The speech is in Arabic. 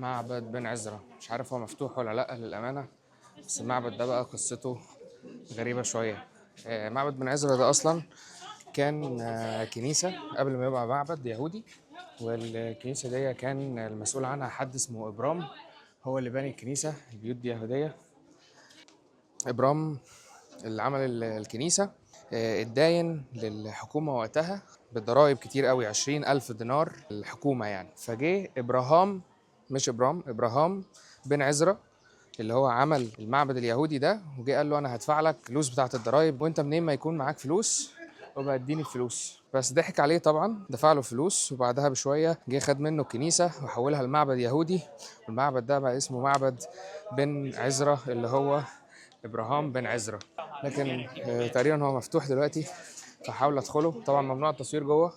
معبد بن عزرا، مش عارف هو مفتوح ولا لأ للأمانة. بس المعبد ده بقى قصته غريبة شوية. معبد بن عزرا ده أصلا كان كنيسة قبل ما يبقى معبد يهودي. والكنيسة دي كان المسؤول عنها حد اسمه إبرام، هو اللي بني الكنيسة. البيوت دي يهودية. إبرام اللي عمل الكنيسة اتداين للحكومة وقتها بالضرائب كتير قوي، 20,000 دينار الحكومة يعني. فجه إبراهام، مش إبرام، إبراهام بن عزرا اللي هو عمل المعبد اليهودي ده، وجه قال له انا هدفع لك فلوس بتاعه الضرايب، وانت منين ما يكون معاك فلوس وبقى اديني الفلوس. بس ضحك عليه طبعا، دفع له فلوس، وبعدها بشويه جه خد منه الكنيسه وحولها لمعبد يهودي. والمعبد ده بقى اسمه معبد بن عزرا، اللي هو ابراهام بن عزرا. لكن تقريبا هو مفتوح دلوقتي، فحاول ادخله. طبعا ممنوع التصوير جوه،